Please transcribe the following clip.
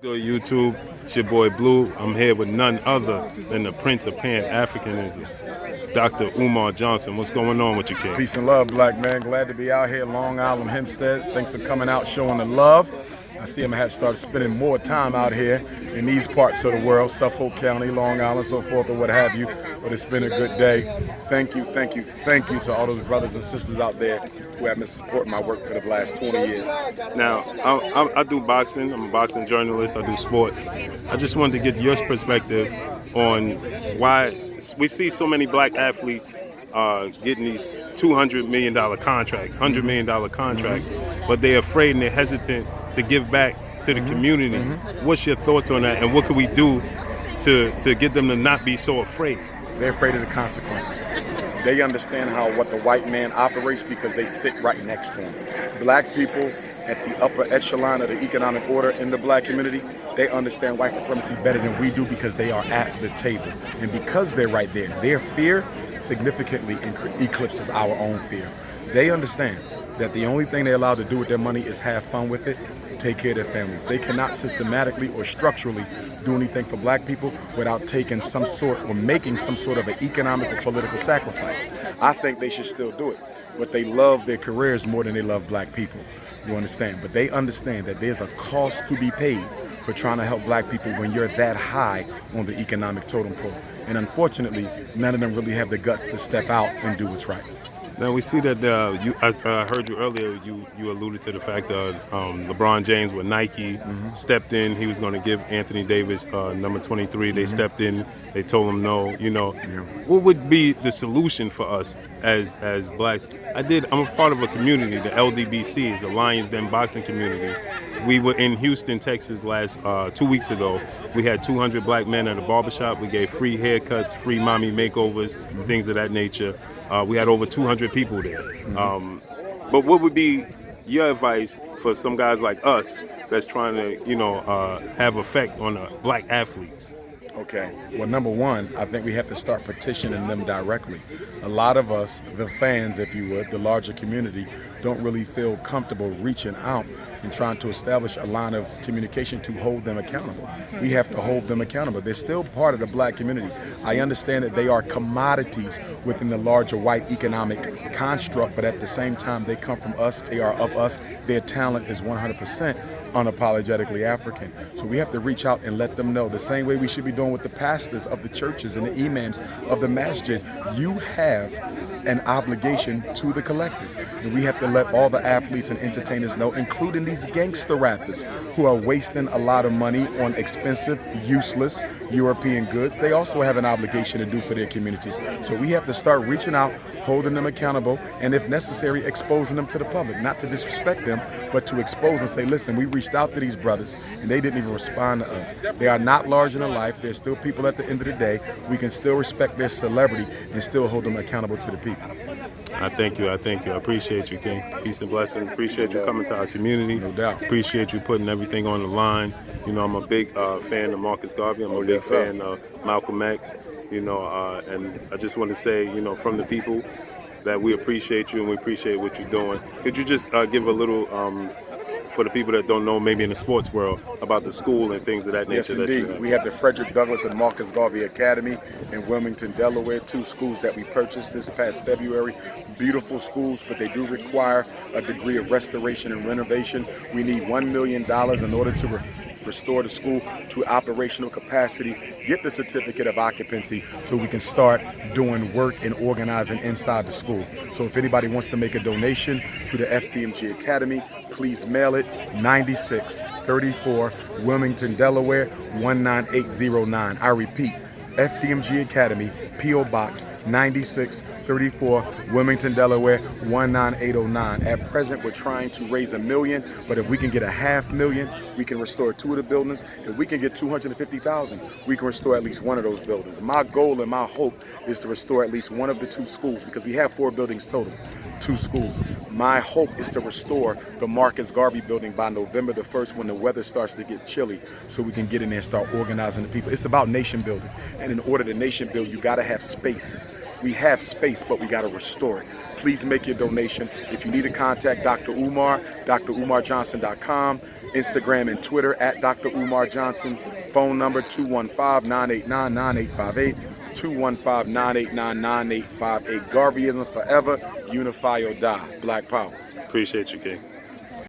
Good YouTube, it's your boy Blue. I'm here with none other than the Prince of Pan-Africanism, Dr. Umar Johnson. What's going on with you, kid? Peace and love, black man. Glad to be out here, Long Island, Hempstead. Thanks for coming out, showing the love. I see I'm gonna have to start spending more time out here in these parts of the world, Suffolk County, Long Island, so forth, or what have you. But it's been a good day. Thank you to all those brothers and sisters out there who have been supporting my work for the last 20 years. Now, I do boxing. I'm a boxing journalist. I do sports. I just wanted to get your perspective on why we see so many black athletes getting these $200 million contracts, $100 million contracts, but they're afraid and they're hesitant to give back to the community. What's your thoughts on that, and what can we do to get them to not be so afraid? They're afraid of the consequences. They understand what the white man operates because they sit right next to him. Black people at the upper echelon of the economic order in the black community, they understand white supremacy better than we do because they are at the table. And because they're right there, their fear significantly eclipses our own fear. They understand that the only thing they're allowed to do with their money is have fun with it, take care of their families. They cannot systematically or structurally do anything for black people without taking some sort or making some sort of an economic or political sacrifice. I think they should still do it, but they love their careers more than they love black people. You understand? But they understand that there's a cost to be paid for trying to help black people when you're that high on the economic totem pole. And unfortunately, none of them really have the guts to step out and do what's right. Now we see that I heard you earlier. You alluded to the fact that LeBron James with Nike stepped in. He was going to give Anthony Davis number 23. They stepped in. They told him no. What would be the solution for us as blacks? I'm a part of a community. The LDBC is the Lions Den boxing community. We were in Houston, Texas last 2 weeks ago. We had 200 black men at a barbershop. We gave free haircuts, free mommy makeovers, things of that nature. We had over 200 people there. But what would be your advice for some guys like us that's trying to, have effect on black athletes? Okay. Well, number one, I think we have to start petitioning them directly. A lot of us, the fans, if you would, the larger community, don't really feel comfortable reaching out and trying to establish a line of communication to hold them accountable. We have to hold them accountable. They're still part of the black community. I understand that they are commodities within the larger white economic construct, but at the same time, they come from us. They are of us. Their talent is 100% unapologetically African. So we have to reach out and let them know, the same way we should be doing with the pastors of the churches and the imams of the masjid. You have an obligation to the collective. And we have to let all the athletes and entertainers know, including these gangster rappers who are wasting a lot of money on expensive, useless European goods. They also have an obligation to do for their communities. So we have to start reaching out, holding them accountable, and if necessary, exposing them to the public. Not to disrespect them, but to expose and say, listen, we reached out to these brothers and they didn't even respond to us. They are not larger than life. They're still people at the end of the day. We can still respect their celebrity and still hold them accountable to the people. I thank you. I appreciate you, King. Peace and blessings. Appreciate you coming to our community. No doubt. Appreciate you putting everything on the line. I'm a big fan of Marcus Garvey. I'm a big fan of Malcolm X. And I just want to say, from the people, that we appreciate you and we appreciate what you're doing. Could you just give a little, for the people that don't know, maybe in the sports world, about the school and things of that nature? Yes, indeed. We have the Frederick Douglass and Marcus Garvey Academy in Wilmington, Delaware, 2 schools that we purchased this past February. Beautiful schools, but they do require a degree of restoration and renovation. We need $1 million in order to restore the school to operational capacity, get the certificate of occupancy so we can start doing work and organizing inside the school. So if anybody wants to make a donation to the FDMG Academy, please mail it 9634 Wilmington, Delaware 19809. I repeat, FDMG Academy, P.O. Box 9634 Wilmington, Delaware 19809. At present, we're trying to raise $1 million, but if we can get $500,000, we can restore 2 of the buildings. If we can get $250,000, we can restore at least 1 of those buildings. My goal and my hope is to restore at least 1 of the 2 schools, because we have 4 buildings total, 2 schools. My hope is to restore the Marcus Garvey building by November the 1st when the weather starts to get chilly, so we can get in there and start organizing the people. It's about nation building. And in order to nation build, you got to have space. We have space. place, but we got to restore it. Please make your donation. If you need to contact Dr. Umar, drumarjohnson.com, Instagram and Twitter at Dr. Umar Johnson. Phone number 215-989-9858, 215-989-9858. Garveyism forever. Unify or die. Black power. Appreciate you, King.